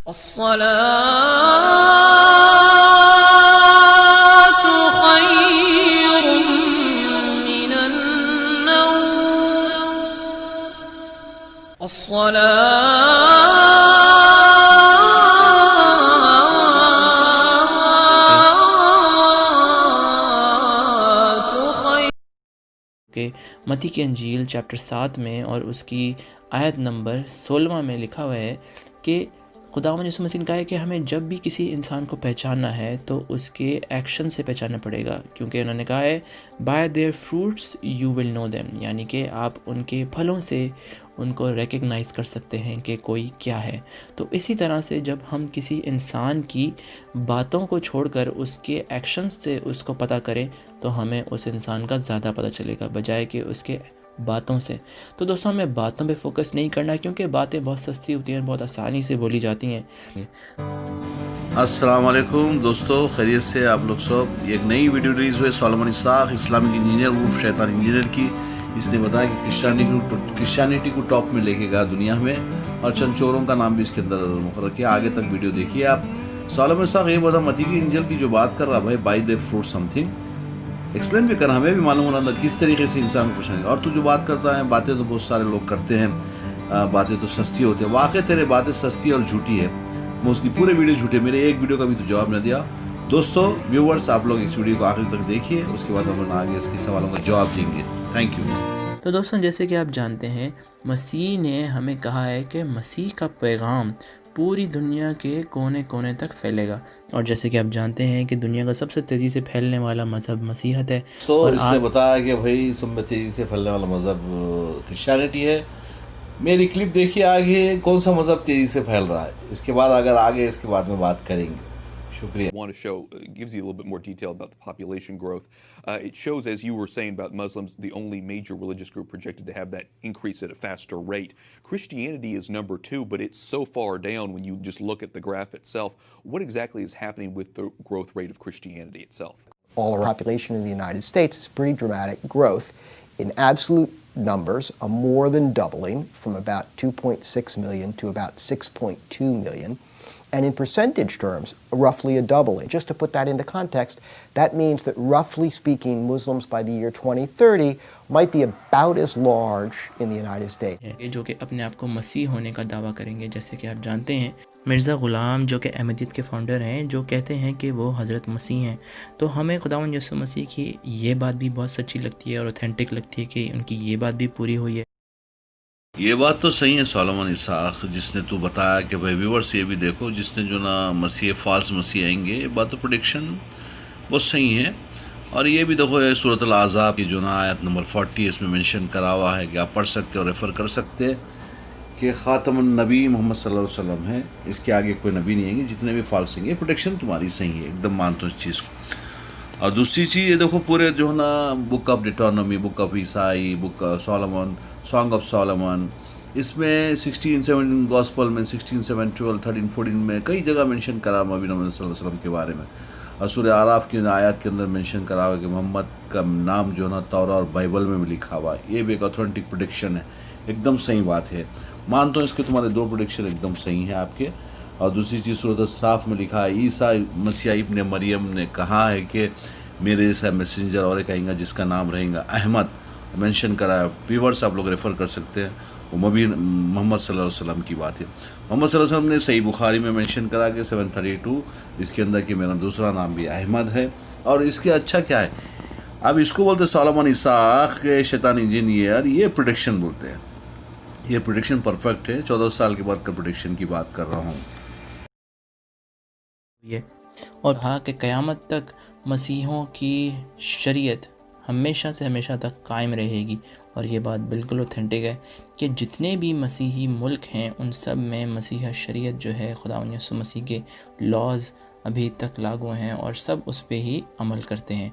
الصلاة خير من النوم کہ متی کی انجیل چیپٹر 7 میں اور اس کی آیت نمبر 16 میں لکھا ہوا ہے کہ خداوند یسوع مسیح نے کہا ہے کہ ہمیں جب بھی کسی انسان کو پہچاننا ہے تو اس کے ایکشن سے پہچاننا پڑے گا، کیونکہ انہوں نے کہا ہے by their fruits you will know them, یعنی کہ آپ ان کے پھلوں سے ان کو ریکگنائز کر سکتے ہیں کہ کوئی کیا ہے۔ تو اسی طرح سے جب ہم کسی انسان کی باتوں کو چھوڑ کر اس کے ایکشنز سے اس کو پتہ کریں تو ہمیں اس انسان کا زیادہ پتہ چلے گا بجائے کہ اس کے باتوں سے۔ تو دوستوں ہمیں باتوں پہ فوکس نہیں کرنا، کیونکہ باتیں بہت سستی ہوتی ہیں، بہت آسانی سے بولی جاتی ہیں۔ السلام علیکم دوستو، خیریت سے آپ لوگ سب؟ ایک نئی ویڈیو ریلیز ہوئی سولومن اسحاق اسلامک انجینئر وولف شیطان انجینئر کی۔ اس نے بتایا کہ کرسچینٹی کو ٹاپ میں لے کے گیا دنیا میں، اور چند چوروں کا نام بھی اس کے اندر مقرر کیا۔ آگے تک ویڈیو دیکھیے آپ۔ سولومن اسحاق یہ بتا متی کی انجیل کی جو بات کر رہا بھائی by they fruit some thing explain بھی کرنا، ہمیں بھی معلوم ہونا تھا کس طریقے سے انسان کو پوچھنا ہے۔ اور تو جو بات کرتا ہے، باتیں تو بہت سارے لوگ کرتے ہیں، باتیں تو سستی ہوتی ہیں۔ واقعی تیرے باتیں سستی اور جھوٹی ہے، میں اس کی پورے ویڈیو جھوٹے، میرے ایک ویڈیو کا بھی تو جواب نہ دیا۔ دوستو ویورز، آپ لوگ اس ویڈیو کو آخر تک دیکھیے، اس کے بعد ہم آگے اس کے سوالوں کا جواب دیں گے۔ Thank you. تو دوستوں جیسے کہ آپ جانتے ہیں مسیح نے ہمیں کہا ہے کہ مسیح کا پیغام پوری دنیا کے کونے کونے تک پھیلے گا، اور جیسے کہ آپ جانتے ہیں کہ دنیا کا سب سے تیزی سے پھیلنے والا مذہب مسیحیت ہے۔ تو اور اس نے بتایا کہ بھائی سب میں تیزی سے پھیلنے والا مذہب کرسچینٹی ہے۔ میری کلپ دیکھیے آگے کون سا مذہب تیزی سے پھیل رہا ہے، اس کے بعد اگر آگے اس کے بعد میں بات کریں گے۔ شکریہ۔ Want to show gives you a little bit more detail about the population growth. It shows, as you were saying about Muslims, the only major religious group projected to have that increase at a faster rate. Christianity is number 2, but it's so far down when you just look at the graph itself. What exactly is happening with the growth rate of Christianity itself? All our population in the United States is pretty dramatic growth. In absolute numbers, a more than doubling from about 2.6 million to about 6.2 million. And in percentage terms, roughly a doubling. Just to put that into context, that means that roughly speaking, Muslims by the year 2030 might be about as large in the United States. جو کہ اپنے آپ کو مسیح ہونے کا دعویٰ کریں گے، جیسے کہ آپ جانتے ہیں مرزا غلام جو کہ احمدیت کے فاؤنڈر ہیں، جو کہتے ہیں کہ وہ حضرت مسیح ہیں۔ تو ہمیں خداوند یسوع مسیح کی یہ بات بھی بہت سچی لگتی ہے اور اوتھینٹک لگتی ہے کہ ان کی یہ بات بھی پوری ہوئی ہے۔ یہ بات تو صحیح ہے سولومن اسحاق، جس نے تو بتایا کہ بھائی ویورس یہ بھی دیکھو، جس نے جو نا مسیح فالس مسیح آئیں گے، یہ بات تو پریڈکشن بہت صحیح ہے۔ اور یہ بھی دیکھو سورۃ الاحزاب کی جو نا آیت نمبر 40 اس میں منشن کرا ہوا ہے کہ آپ پڑھ سکتے اور ریفر کر سکتے کہ خاتم النبی محمد صلی اللہ علیہ وسلم ہے، اس کے آگے کوئی نبی نہیں آئیں گے، جتنے بھی فالس آئیں گے۔ پریڈکشن تمہاری صحیح ہے، ایک دم مانتا ہوں اس چیز کو۔ اور دوسری چیز یہ دیکھو پورے جو ہے نا بک آف ڈیٹرانومی، بک آف عیسائی، بک سولومن، سانگ آف سولومن، اس میں 16:7 گاسپل میں 16:7 12 13 14 میں کئی جگہ منشن کرا نبی محمد صلی اللہ علیہ وسلم کے بارے میں۔ اور سورہ اعراف کی آیات کے اندر منشن کرا ہوا کہ محمد کا نام جو ہے نا تورات اور بائبل میں بھی لکھا ہوا ہے۔ یہ بھی ایک اوتھینٹک پریڈکشن ہے، ایک دم صحیح بات ہے۔ مانتا ہوں اس کے تمہارے 2 پریڈکشن ایک دم صحیح ہیں آپ کے۔ اور دوسری چیز سورۃ الصاف میں لکھا ہے عیسیٰ مسیح ابن مریم نے کہا ہے کہ میرے جیسا میسنجر اور ایک آئیں گا جس کا نام رہے گا احمد، مینشن کرا ہے۔ ویورس آپ لوگ ریفر کر سکتے ہیں، وہ محمد صلی اللہ علیہ وسلم کی بات ہے۔ محمد صلی اللہ علیہ وسلم نے صحیح بخاری میں مینشن کرا کہ 732 اس کے اندر کہ میرا دوسرا نام بھی احمد ہے۔ اور اس کے اچھا کیا ہے، اب اس کو بولتے سولومن اسحاق شیطان انجینئر، یہ پریڈکشن بولتے ہیں۔ یہ پریڈکشن پرفیکٹ ہے، 14 سال کے بعد کا پریڈکشن کی بات کر رہا ہوں۔ اور ہاں کہ قیامت تک مسیحوں کی شریعت ہمیشہ سے ہمیشہ تک قائم رہے گی، اور یہ بات بالکل اوتھینٹک ہے کہ جتنے بھی مسیحی ملک ہیں ان سب میں مسیح شریعت جو ہے خداوند یسوع مسیح کے لاز ابھی تک لاگو ہیں، اور سب اس پہ ہی عمل کرتے ہیں۔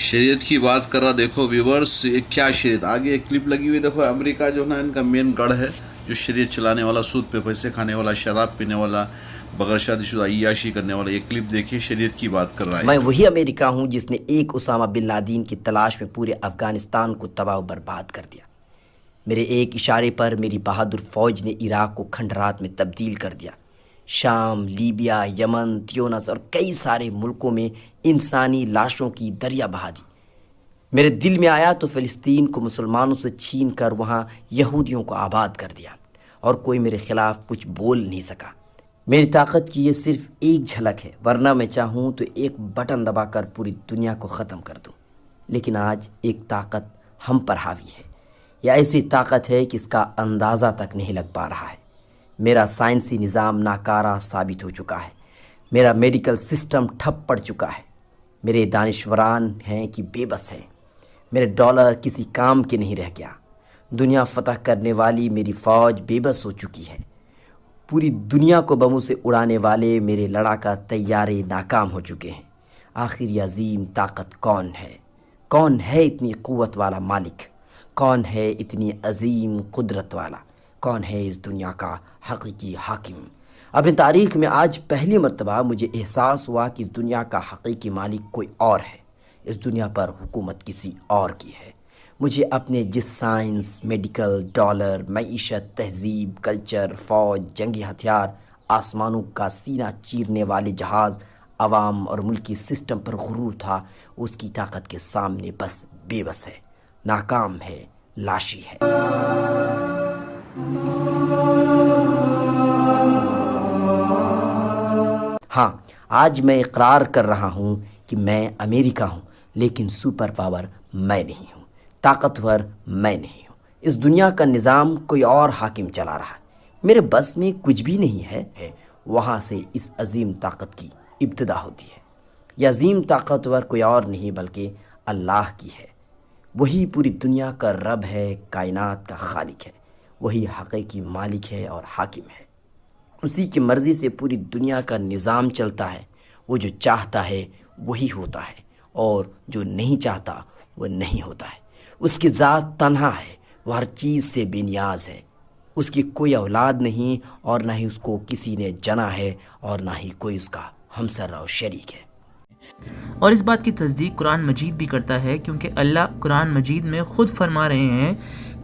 شریعت کی بات کر رہا، دیکھو ویورس کیا شریعت، آگے ایک کلپ لگی ہوئی دیکھو۔ امریکہ جو نا ان کا مین گڑھ ہے، جو شریعت چلانے والا، سود پہ پیسے کھانے والا، شراب پینے والا، بغیر شادی شدہ عیاشی کرنے والا۔ یہ کلپ دیکھیے، شریعت کی بات کر رہا ہے۔ میں وہی امریکہ ہوں جس نے ایک اسامہ بن لادن کی تلاش میں پورے افغانستان کو تباہ و برباد کر دیا۔ میرے ایک اشارے پر میری بہادر فوج نے عراق کو کھنڈرات میں تبدیل کر دیا۔ شام، لیبیا، یمن، تیونس اور کئی سارے ملکوں میں انسانی لاشوں کی دریا بہا دی۔ میرے دل میں آیا تو فلسطین کو مسلمانوں سے چھین کر وہاں یہودیوں کو آباد کر دیا، اور کوئی میرے خلاف کچھ بول نہیں سکا۔ میری طاقت کی یہ صرف ایک جھلک ہے، ورنہ میں چاہوں تو ایک بٹن دبا کر پوری دنیا کو ختم کر دوں۔ لیکن آج ایک طاقت ہم پر حاوی ہے، یہ ایسی طاقت ہے کہ اس کا اندازہ تک نہیں لگ پا رہا ہے۔ میرا سائنسی نظام ناکارہ ثابت ہو چکا ہے، میرا میڈیکل سسٹم ٹھپ پڑ چکا ہے، میرے دانشوران ہیں کہ بے بس ہیں، میرے ڈالر کسی کام کے نہیں رہ گیا، دنیا فتح کرنے والی میری فوج بے بس ہو چکی ہے، پوری دنیا کو بموں سے اڑانے والے میرے لڑاکا طیارے ناکام ہو چکے ہیں۔ آخر یہ عظیم طاقت کون ہے؟ کون ہے اتنی قوت والا مالک؟ کون ہے اتنی عظیم قدرت والا؟ کون ہے اس دنیا کا حقیقی حاکم؟ اپنی تاریخ میں آج پہلی مرتبہ مجھے احساس ہوا کہ اس دنیا کا حقیقی مالک کوئی اور ہے، اس دنیا پر حکومت کسی اور کی ہے۔ مجھے اپنے جس سائنس، میڈیکل، ڈالر، معیشت، تہذیب، کلچر، فوج، جنگی ہتھیار، آسمانوں کا سینہ چیرنے والے جہاز، عوام اور ملکی سسٹم پر غرور تھا، اس کی طاقت کے سامنے بس بے بس ہے، ناکام ہے، لاشی ہے۔ ہاں، آج میں اقرار کر رہا ہوں کہ میں امریکہ ہوں، لیکن سپر پاور میں نہیں ہوں، طاقتور میں نہیں ہوں۔ اس دنیا کا نظام کوئی اور حاکم چلا رہا ہے، میرے بس میں کچھ بھی نہیں ہے۔ وہاں سے اس عظیم طاقت کی ابتدا ہوتی ہے۔ یہ عظیم طاقتور کوئی اور نہیں بلکہ اللہ کی ہے۔ وہی پوری دنیا کا رب ہے، کائنات کا خالق ہے، وہی حقیقی مالک ہے اور حاکم ہے۔ اسی کی مرضی سے پوری دنیا کا نظام چلتا ہے۔ وہ جو چاہتا ہے وہی ہوتا ہے، اور جو نہیں چاہتا وہ نہیں ہوتا ہے۔ اس کی ذات تنہا ہے، وہ ہر چیز سے بے نیاز ہے۔ اس کی کوئی اولاد نہیں، اور نہ ہی اس کو کسی نے جنا ہے، اور نہ ہی کوئی اس کا ہمسر اور شریک ہے۔ اور اس بات کی تصدیق قرآن مجید بھی کرتا ہے، کیونکہ اللہ قرآن مجید میں خود فرما رہے ہیں،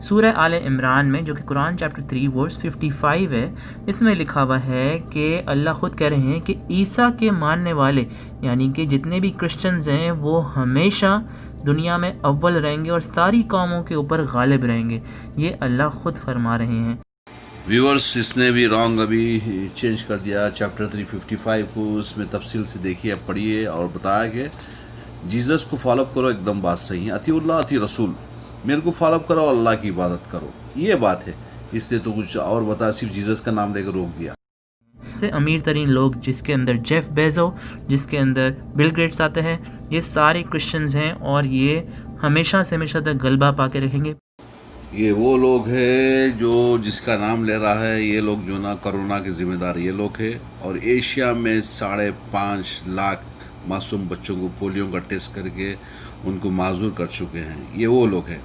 سورہ آل عمران میں، جو کہ قرآن چیپٹر 3 ورس 55 ہے، اس میں لکھا ہوا ہے کہ اللہ خود کہہ رہے ہیں کہ عیسیٰ کے ماننے والے، یعنی کہ جتنے بھی کرسچنز ہیں، وہ ہمیشہ دنیا میں اول رہیں گے اور ساری قوموں کے اوپر غالب رہیں گے۔ یہ اللہ خود فرما رہے ہیں۔ ویورز، اس نے بھی رانگ ابھی چینج کر دیا چیپٹر 355 کو، اس میں تفصیل سے دیکھیے، اب پڑھیے، اور بتایا کہ جیزس کو فالو کرو، ایک دم بات صحیح ہے، اطیع اللہ اطیع رسول، میرے کو فالو کرو، اللہ کی عبادت کرو، یہ بات ہے۔ اس نے تو کچھ اور بتا، صرف جیزس کا نام لے کر روک دیا۔ امیر ترین لوگ، جس کے اندر جیف بیزو، جس کے اندر بل گیٹس آتے ہیں، یہ سارے کرسچنز ہیں، اور یہ ہمیشہ سے ہمیشہ تک غلبہ پا کے رہیں گے۔ یہ وہ لوگ ہیں جو جس کا نام لے رہا ہے، یہ لوگ جو نا کرونا کے ذمہ دار یہ لوگ ہیں، اور ایشیا میں 5.5 لاکھ معصوم بچوں کو پولیو کا ٹیسٹ کر کے ان کو معذور کر چکے ہیں، یہ وہ لوگ ہیں۔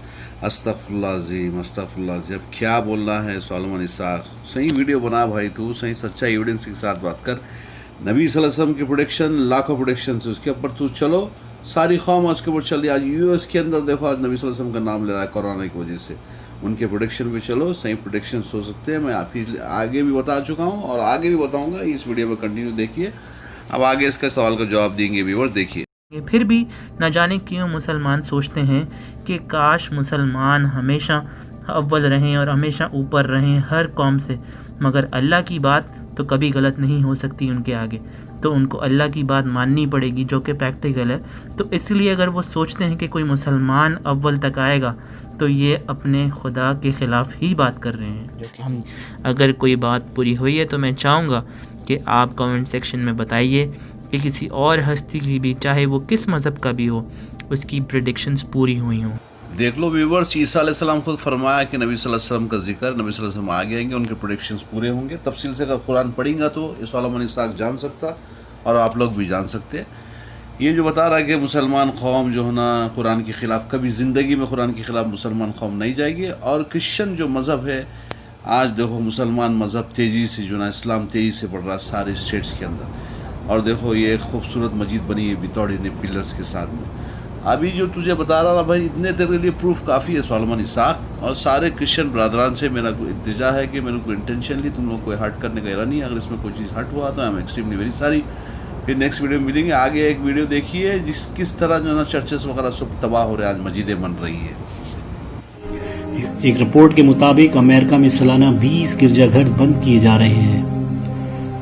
استغفر اللہ عظیم، استغفر اللہ عظیم۔ اب کیا بولنا ہے سولمن اسحاق؟ صحیح ویڈیو بنا بھائی، تو صحیح سچا ایویڈنس کے ساتھ بات کر۔ نبی صلی اللہ علیہ وسلم کی پروڈکشن لاکھوں پروڈکشن سے، اس کے اوپر تو چلو، ساری قوم اس کے اوپر چل رہی۔ آج یو ایس کے اندر دیکھو، آج نبی صلی اللہ علیہ وسلم کا نام لے رہا ہے کورونا کی وجہ سے، ان کے پروڈکشن پہ چلو، صحیح پروڈکشنس ہو سکتے ہیں۔ میں آپ ہی آگے بھی بتا چکا ہوں اور آگے بھی بتاؤں گا، اس ویڈیو میں کنٹینیو دیکھیے۔ اب آگے اس کا سوال کا جواب دیں گے ویور، دیکھیے۔ پھر بھی نہ جانے کیوں مسلمان سوچتے ہیں کہ کاش مسلمان ہمیشہ اول رہیں اور ہمیشہ اوپر رہیں ہر قوم سے، مگر اللہ کی بات تو کبھی غلط نہیں ہو سکتی ان کے آگے، تو ان کو اللہ کی بات ماننی پڑے گی، جو کہ پریکٹیکل ہے۔ تو اس لیے اگر وہ سوچتے ہیں کہ کوئی مسلمان اول تک آئے گا، تو یہ اپنے خدا کے خلاف ہی بات کر رہے ہیں۔ اگر کوئی بات پوری ہوئی ہے تو میں چاہوں گا کہ آپ کمنٹ سیکشن میں بتائیے کہ کسی اور ہستی کی بھی، چاہے وہ کس مذہب کا بھی ہو، اس کی پریڈکشنز پوری ہوئی ہوں۔ دیکھ لو ویورز، عیسیٰ علیہ السلام خود فرمایا کہ نبی صلی اللہ علیہ وسلم کا ذکر، نبی صلی اللہ علیہ وسلم آگے آئیں گے، ان کے پریڈکشنز پورے ہوں گے۔ تفصیل سے اگر قرآن پڑھیں گا تو اس سولمن اسحاق جان سکتا، اور آپ لوگ بھی جان سکتے۔ یہ جو بتا رہا ہے کہ مسلمان قوم جو ہے نا قرآن کے خلاف، کبھی زندگی میں قرآن کے خلاف مسلمان قوم نہیں جائے گی۔ اور کرسچن جو مذہب ہے، آج دیکھو مسلمان مذہب تیزی سے جو نا اسلام تیزی سے بڑھ رہا ہے سارے اسٹیٹس کے اندر، اور دیکھو یہ ایک خوبصورت مسجد بنی ہے وداؤٹ اینی پلرس کے ساتھ میں۔ ابھی جو تجھے بتا رہا نا بھائی، اتنے تیرے لیے پروف کافی ہے سولمن اسحاق، اور سارے کرسچن برادران سے میرا کوئی التجا ہے کہ میرے کو انٹینشنلی تم لوگ کو ہرٹ کرنے کا ارادہ نہیں ہے. اگر اس میں کوئی چیز ہرٹ ہوا تو آئی ایم ایکسٹریملی ویری ساری. پھر نیکسٹ ویڈیو میں ملیں گے. آگے ایک ویڈیو دیکھیے کس طرح جو ہے نا چرچز وغیرہ سب تباہ ہو رہے ہیں، آج مسجدیں بن رہی ہیں. ایک رپورٹ کے مطابق امریکہ میں سالانہ 20 گرجا گھر بند کیے جا رہے ہیں.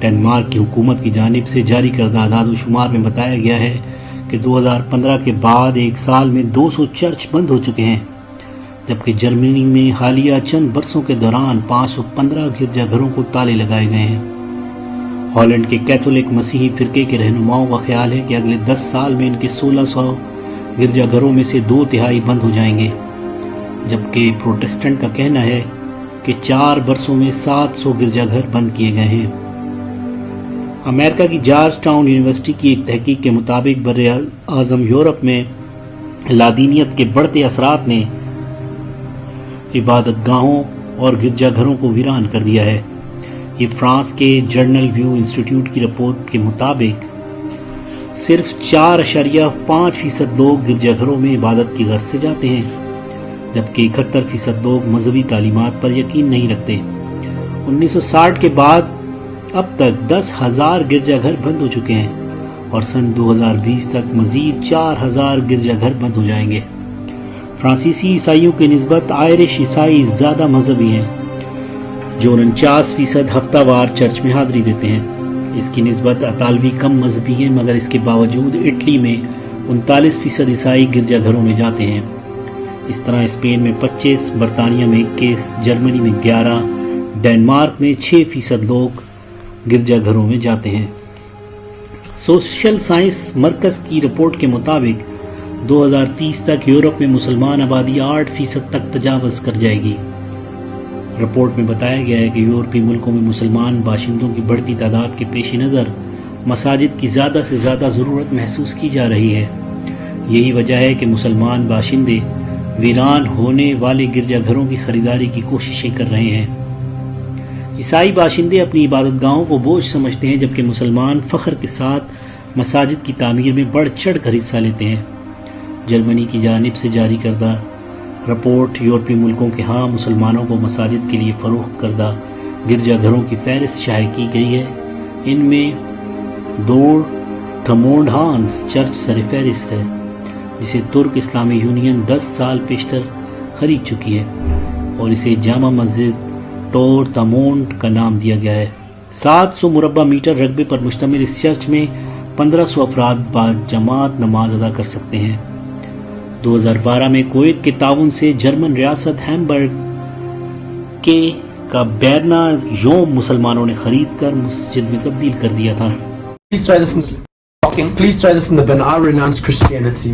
ڈنمارک کی حکومت کی جانب سے جاری کردہ اعداد و شمار میں بتایا گیا ہے کہ 2015 کے بعد ایک سال میں 200 چرچ بند ہو چکے ہیں، جبکہ جرمنی میں حالیہ چند برسوں کے دوران 515 گرجا گھروں کو تالے لگائے گئے ہیں. ہالینڈ کے کیتھولک مسیحی فرقے کے رہنماؤں کا خیال ہے کہ اگلے 10 سال میں ان کے 1600 گرجا گھروں میں سے 2/3 بند ہو جائیں گے، جبکہ پروٹسٹنٹ کا کہنا ہے کہ 4 برسوں میں 700 گرجا گھر بند کیے گئے ہیں. امریکہ کی جارج ٹاؤن یونیورسٹی کی ایک تحقیق کے مطابق بر اعظم یورپ میں لادینیت کے بڑھتے اثرات نے عبادت گاہوں اور گرجا گھروں کو ویران کر دیا ہے. یہ فرانس کے جرنل ویو انسٹیٹیوٹ کی رپورٹ کے مطابق صرف 4.5% لوگ گرجا گھروں میں عبادت کی غرض سے جاتے ہیں، جبکہ 71% لوگ مذہبی تعلیمات پر یقین نہیں رکھتے. 1960 کے بعد اب تک 10,000 گرجا گھر بند ہو چکے ہیں، اور سن 2020 تک مزید 4,000 گرجا گھر بند ہو جائیں گے. فرانسیسی عیسائیوں کی نسبت آئرش عیسائی زیادہ مذہبی ہیں، جو 49% ہفتہ وار چرچ میں حاضری دیتے ہیں. اس کی نسبت اطالوی کم مذہبی ہیں، مگر اس کے باوجود اٹلی میں 39% عیسائی گرجا گھروں میں جاتے ہیں. اس طرح اسپین میں 25%، برطانیہ میں 21%، جرمنی میں 11%، ڈنمارک میں 6% لوگ گرجا گھروں میں جاتے ہیں. سوشل سائنس مرکز کی رپورٹ کے مطابق 2030 تک یورپ میں مسلمان آبادی 8% تک تجاوز کر جائے گی. رپورٹ میں بتایا گیا ہے کہ یورپی ملکوں میں مسلمان باشندوں کی بڑھتی تعداد کے پیش نظر مساجد کی زیادہ سے زیادہ ضرورت محسوس کی جا رہی ہے. یہی وجہ ہے کہ مسلمان باشندے ویران ہونے والے گرجا گھروں کی خریداری کی کوششیں کر رہے ہیں. عیسائی باشندے اپنی عبادت گاہوں کو بوجھ سمجھتے ہیں، جبکہ مسلمان فخر کے ساتھ مساجد کی تعمیر میں بڑھ چڑھ کر حصہ لیتے ہیں. جرمنی کی جانب سے جاری کردہ رپورٹ یورپی ملکوں کے ہاں مسلمانوں کو مساجد کے لیے فروخت کردہ گرجا گھروں کی فہرست شائع کی گئی ہے. ان میں ڈورٹمونڈ ہانس چرچ سر فہرست ہے، جسے ترک اسلامی یونین 10 سال پیشتر خرید چکی ہے، اور اسے جامع مسجد ڈورٹمونڈ کا نام دیا گیا ہے. 700 مربع میٹر رقبے پر مشتمل اس چرچ میں 1500 افراد باجماعت نماز ادا کر سکتے ہیں. 2012 میں کویت کے تعاون سے جرمن ریاست ہیمبرگ کا بیرنا یوم مسلمانوں نے خرید کر مسجد میں تبدیل کر دیا تھا. Please try this in the Ben I renounce Christianity.